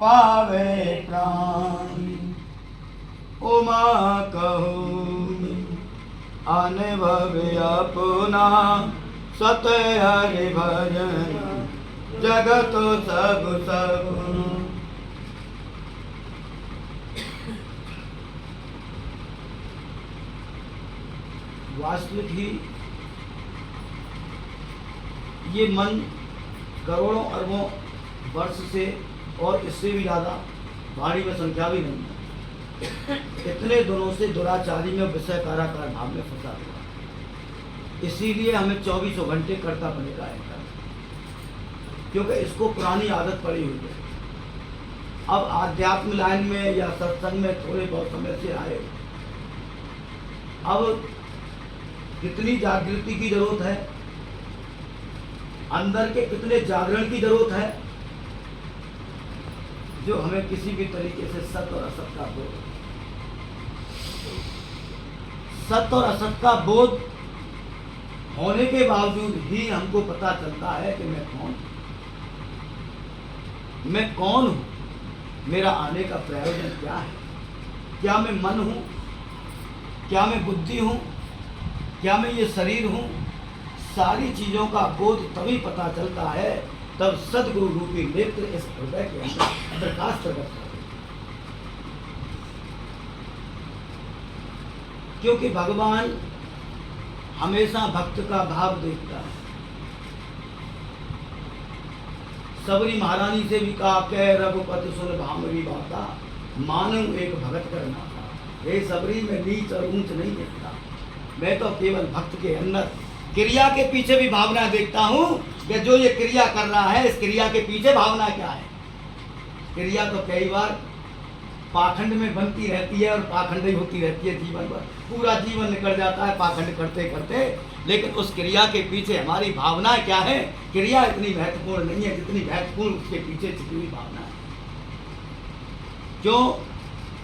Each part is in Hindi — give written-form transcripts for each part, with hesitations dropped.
पावे प्राण। उमा कहो अनुभव अपना सत हरि भजन जगत सब सब। वास्तविक ही ये मन करोड़ों अरबों वर्ष से और इससे भी ज़्यादा भारी में संख्या भी नहीं है, इतने दिनों से दुराचारी में विषय कारागार भाव में फंसा हुआ। इसीलिए हमें 24 घंटे कर्ता बने का है, क्योंकि इसको पुरानी आदत पड़ी हुई है। अब आध्यात्म लाइन में या सत्संग में थोड़े बहुत समय से आए, अब कितनी जागृति की जरूरत है, अंदर के कितने जागरण की जरूरत है, जो हमें किसी भी तरीके से सत्य और असत का बोध, सत्य और असत का बोध होने के बावजूद ही हमको पता चलता है कि मैं कौन हूं, मेरा आने का प्रयोजन क्या है, क्या मैं मन हूं, क्या मैं बुद्धि हूं, क्या मैं ये शरीर हूं। सारी चीजों का बोध तभी पता चलता है तब सदगुरु रूपी नेत्र इस हृदय के अंदर प्रकाश प्रकट करते। क्योंकि भगवान हमेशा भक्त का भाव देखता है। सबरी महारानी से भी कहा कह रघुपति सुन भामरी बाता, मानव एक भगत करना था। हे सबरी, मैं नीच और ऊंच नहीं देखता, मैं तो केवल भक्त के अंदर क्रिया के पीछे भी भावना देखता हूं कि जो ये क्रिया कर रहा है, इस क्रिया के पीछे भावना क्या है। क्रिया तो कई बार पाखंड में बनती रहती है और पाखंड ही होती रहती है जीवन भर, पूरा जीवन निकल जाता है पाखंड करते करते, लेकिन उस क्रिया के पीछे हमारी भावना क्या है। क्रिया इतनी महत्वपूर्ण नहीं है जितनी महत्वपूर्ण उसके पीछे छिपी हुई भावना है। क्यों?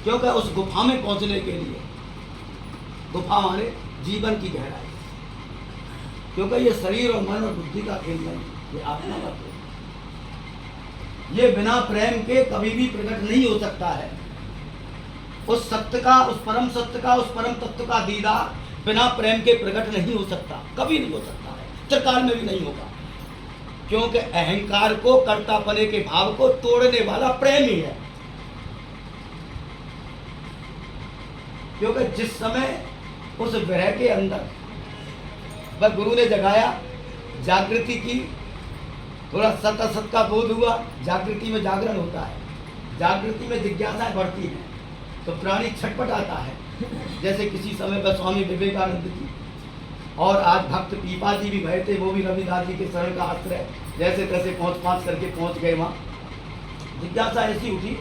क्योंकि उस गुफा में पहुंचने के लिए, गुफा माने जीवन की गहराई, क्योंकि ये शरीर और मन और बुद्धि का खेल नहीं, ये आत्मा का खेल। ये बिना प्रेम के कभी भी प्रकट नहीं हो सकता है। उस सत्य का, उस परम सत्य का, उस परम तत्व का दीदार बिना प्रेम के प्रकट नहीं हो सकता, कभी नहीं हो सकता है, चिरकाल में भी नहीं होगा। क्योंकि अहंकार को, कर्तापने के भाव को तोड़ने वाला प्रेम ही है। क्योंकि जिस समय उस विरह के अंदर वह गुरु ने जगाया, जागृति की, थोड़ा सत असत का बोध हुआ, जागृति में जागरण होता है, जागृति में जिज्ञासाएं बढ़ती हैं, तो प्राणी छटपट आता है। जैसे किसी समय पर स्वामी विवेकानंद जी और आज भक्त पीपा जी भी गए थे, वो भी रविदास जी के शरण का आश्रय जैसे तैसे पहुँच करके पहुँच गए वहाँ। जिज्ञासा ऐसी उठी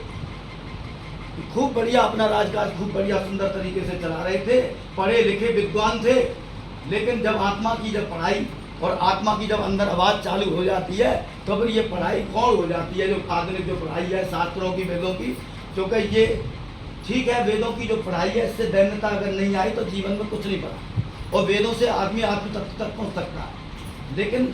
कि खूब बढ़िया अपना राजकाज खूब बढ़िया सुंदर तरीके से चला रहे थे, पढ़े लिखे विद्वान थे, लेकिन जब आत्मा की जब पढ़ाई और आत्मा की जब अंदर आवाज़ चालू हो जाती है तो फिर ये पढ़ाई कौन हो जाती है, जो आधुनिक जो पढ़ाई है शास्त्रों की, वेदों की। क्योंकि ये ठीक है, वेदों की जो पढ़ाई है, इससे दैन्यता अगर नहीं आई तो जीवन में कुछ नहीं पढ़ा, और वेदों से आदमी आत्म तत्व तक पहुँच सकता है। लेकिन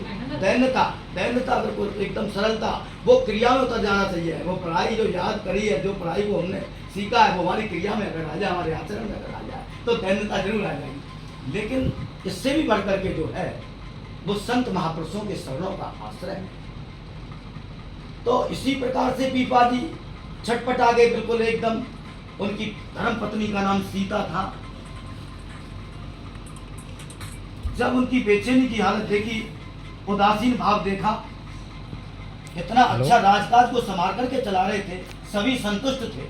दैन्यता अगर कोई एकदम सरलता, वो क्रिया में उतर जाना चाहिए। वो पढ़ाई जो याद करी है, जो पढ़ाई को हमने सीखा है, वो हमारी क्रिया में अगर आ जाए, हमारे आचरण में अगर आ जाए तो दैन्यता जरूर आ जाएगी। लेकिन इससे भी बढ़ करके जो है वो संत महापुरुषों के शरणों का आश्रय है। तो इसी प्रकार से पीपा जी छटपट आ गए बिल्कुल एकदम। उनकी धर्म पत्नी का नाम सीता था। जब उनकी बेचैनी की हालत देखी, उदासीन भाव देखा, इतना अच्छा राजकाज को संभाल करके चला रहे थे, सभी संतुष्ट थे।